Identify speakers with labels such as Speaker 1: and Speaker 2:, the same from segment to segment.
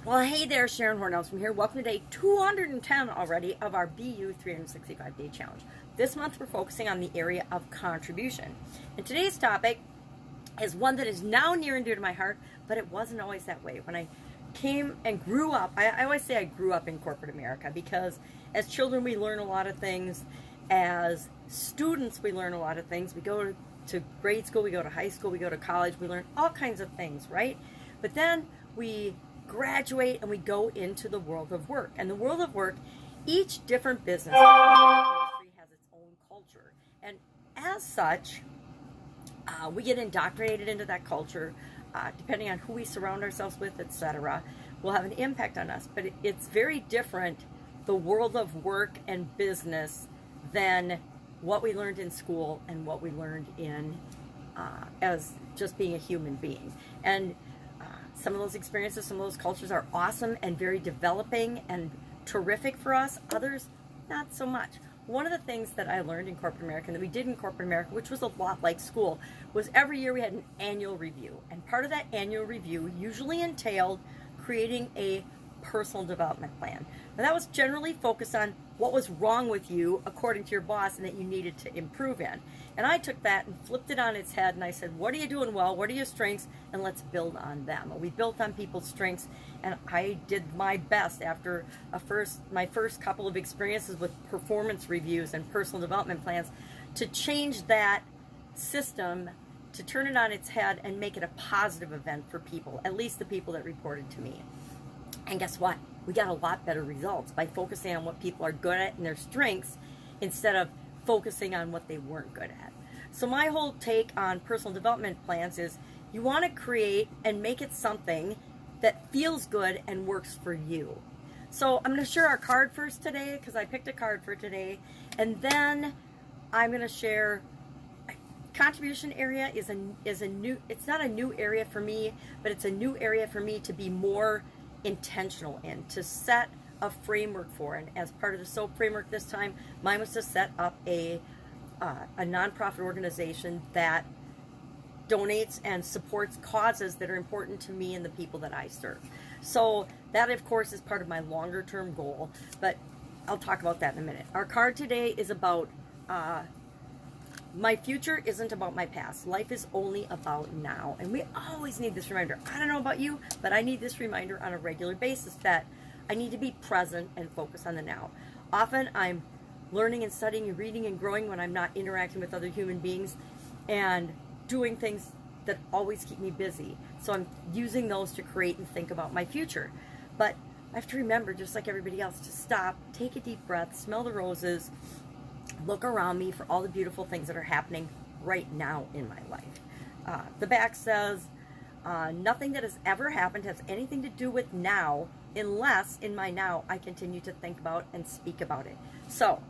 Speaker 1: Well, hey there, Sharon Horne-Ellstrom here. Welcome to day 210 already of our BU 365-day challenge. This month we're focusing on the area of contribution. And today's topic is one that is now near and dear to my heart, but it wasn't always that way. When I came and grew up, I always say I grew up in corporate America because as children we learn a lot of things. As students we learn a lot of things. We go to grade school, we go to high school, we go to college, we learn all kinds of things, right? But then we graduate and we go into the world of work. And the world of work, each different business industry has its own culture. And as such, we get indoctrinated into that culture, depending on who we surround ourselves with, etc. will have an impact on us. But it's very different, the world of work and business, than what we learned in school and what we learned in as just being a human being. And some of those experiences, some of those cultures are awesome and very developing and terrific for us. Others, not so much. One of the things that I learned in corporate America, and that we did in corporate America, which was a lot like school, was every year we had an annual review. And part of that annual review usually entailed creating a personal development plan. Now that was generally focused on what was wrong with you according to your boss and that you needed to improve in. And I took that and flipped it on its head and I said, what are you doing well? What are your strengths? And let's build on them. We built on people's strengths, and I did my best after my first couple of experiences with performance reviews and personal development plans to change that system, to turn it on its head and make it a positive event for people, at least the people that reported to me. And guess what? We got a lot better results by focusing on what people are good at and their strengths instead of focusing on what they weren't good at. So my whole take on personal development plans is you want to create and make it something that feels good and works for you. So I'm going to share our card first today because I picked a card for today. And then I'm going to share contribution area is a new, it's not a new area for me, but it's a new area for me to be more intentional in, to set a framework for. And as part of the SOAP framework this time, mine was to set up a nonprofit organization that donates and supports causes that are important to me and the people that I serve. So that, of course, is part of my longer term goal, but I'll talk about that in a minute. Our card today is about my future isn't about my past. Life is only about now. And we always need this reminder. I don't know about you, but I need this reminder on a regular basis that I need to be present and focus on the now. Often I'm learning and studying and reading and growing when I'm not interacting with other human beings and doing things that always keep me busy. So I'm using those to create and think about my future. But I have to remember, just like everybody else, to stop, take a deep breath, smell the roses, look around me for all the beautiful things that are happening right now in my life. The back says, nothing that has ever happened has anything to do with now unless in my now I continue to think about and speak about it. So,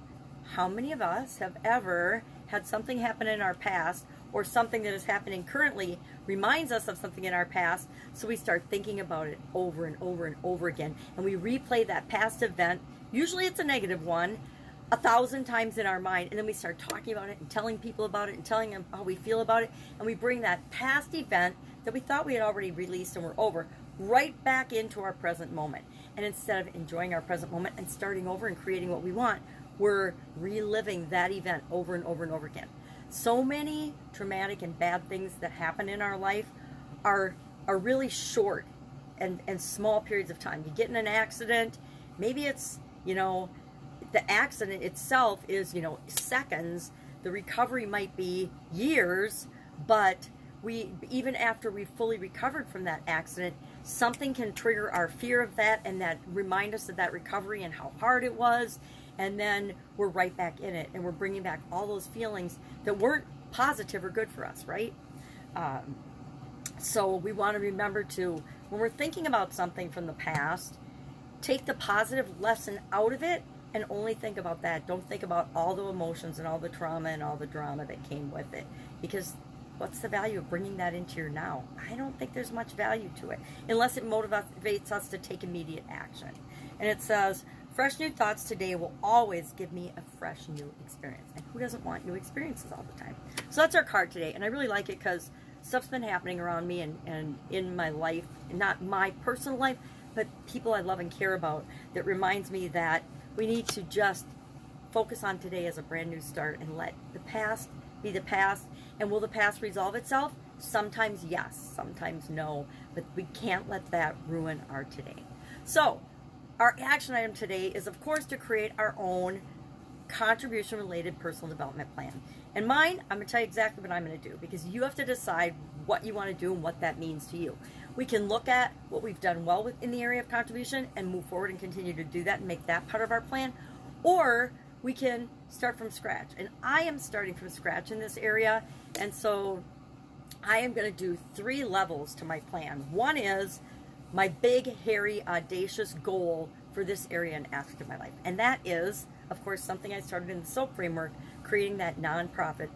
Speaker 1: how many of us have ever had something happen in our past or something that is happening currently reminds us of something in our past, so we start thinking about it over and over and over again, and we replay that past event, usually it's a negative one, 1,000 times in our mind, and then we start talking about it and telling people about it and telling them how we feel about it, and we bring that past event that we thought we had already released and we're over right back into our present moment. And instead of enjoying our present moment and starting over and creating what we want, we're reliving that event over and over and over again. So many traumatic and bad things that happen in our life are really short and small periods of time. You get in an accident, maybe it's, the accident itself is, seconds. The recovery might be years, but even after we've fully recovered from that accident, something can trigger our fear of that and that remind us of that recovery and how hard it was. And then we're right back in it and we're bringing back all those feelings that weren't positive or good for us, right? So we want to remember to, when we're thinking about something from the past, take the positive lesson out of it and only think about that. Don't think about all the emotions and all the trauma and all the drama that came with it. Because what's the value of bringing that into your now? I don't think there's much value to it unless it motivates us to take immediate action. And it says, fresh new thoughts today will always give me a fresh new experience. And who doesn't want new experiences all the time? So that's our card today. And I really like it because stuff's been happening around me and in my life, not my personal life, but people I love and care about, that reminds me that we need to just focus on today as a brand new start and let the past be the past. And will the past resolve itself? Sometimes yes, sometimes no, but we can't let that ruin our today. So our action item today is, of course, to create our own contribution related personal development plan. And mine, I'm going to tell you exactly what I'm going to do, because you have to decide what you want to do and what that means to you. We can look at what we've done well in the area of contribution and move forward and continue to do that and make that part of our plan, or we can start from scratch. And I am starting from scratch in this area, and so I am going to do 3 levels to my plan. One is my big, hairy, audacious goal for this area and aspect of my life. And that is, of course, something I started in the SOAP framework, creating that nonprofit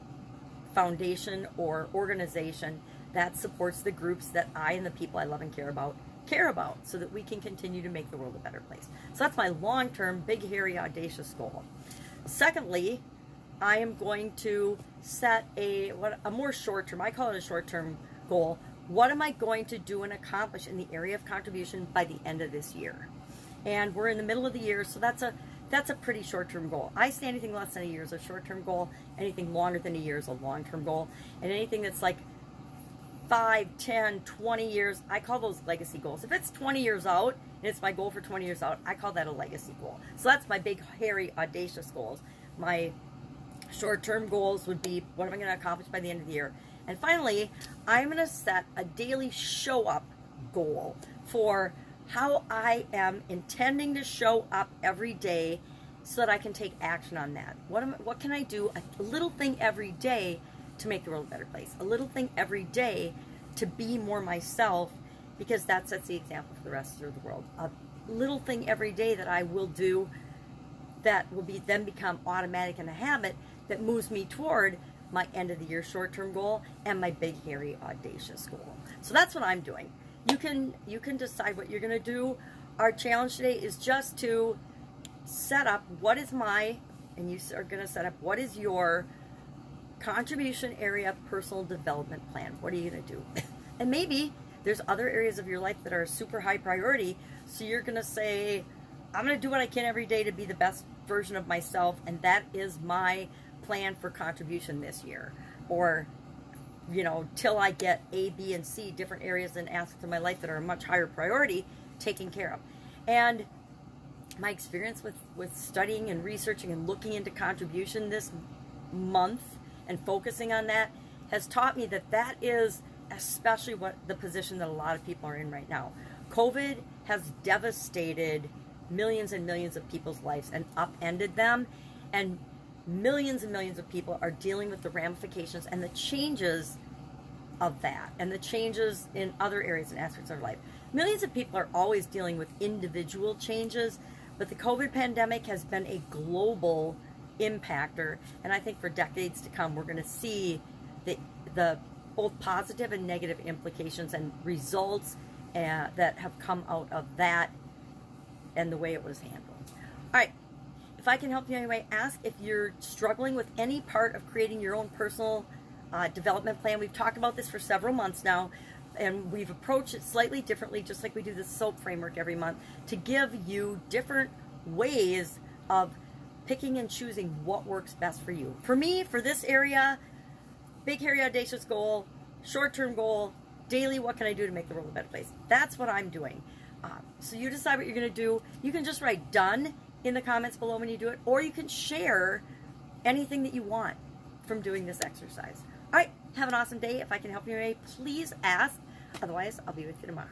Speaker 1: foundation or organization that supports the groups that I and the people I love and care about, so that we can continue to make the world a better place. So that's my long-term, big, hairy, audacious goal. Secondly, I am going to set a more short-term, I call it a short-term goal. What am I going to do and accomplish in the area of contribution by the end of this year? And we're in the middle of the year, so that's a pretty short-term goal. I say anything less than a year is a short-term goal. Anything longer than a year is a long-term goal. And anything that's like 5, 10, 20 years, I call those legacy goals. If it's 20 years out, and it's my goal for 20 years out, I call that a legacy goal. So that's my big, hairy, audacious goals. My short-term goals would be, what am I going to accomplish by the end of the year? And finally, I'm going to set a daily show-up goal for how I am intending to show up every day so that I can take action on that. What can I do? A little thing every day to make the world a better place. A little thing every day to be more myself, because that sets the example for the rest of the world. A little thing every day that I will do that will then become automatic and a habit that moves me toward my end of the year short-term goal and my big, hairy, audacious goal. So that's what I'm doing. You can decide what you're going to do. Our challenge today is just to set up what is and you are going to set up what is your contribution area personal development plan. What are you going to do? And maybe there's other areas of your life that are super high priority, so you're going to say, I'm going to do what I can every day to be the best version of myself, and that is my plan for contribution this year. Or, till I get A, B, and C, different areas and aspects of my life that are a much higher priority taken care of. And my experience with studying and researching and looking into contribution this month and focusing on that has taught me that is especially what the position that a lot of people are in right now. COVID has devastated millions and millions of people's lives and upended them, and millions of people are dealing with the ramifications and the changes of that, and the changes in other areas and aspects of their life. Millions of people are always dealing with individual changes, but the COVID pandemic has been a global impactor, and I think for decades to come we're going to see the both positive and negative implications and results that have come out of that and the way it was handled. All right, if I can help you anyway, ask if you're struggling with any part of creating your own personal development plan. We've talked about this for several months now, and we've approached it slightly differently, just like we do the SOAP framework every month, to give you different ways of picking and choosing what works best for you. For me, for this area, big, hairy, audacious goal, short-term goal, daily, what can I do to make the world a better place? That's what I'm doing. So you decide what you're going to do. You can just write done in the comments below when you do it, or you can share anything that you want from doing this exercise. All right, have an awesome day. If I can help you today, please ask. Otherwise, I'll be with you tomorrow.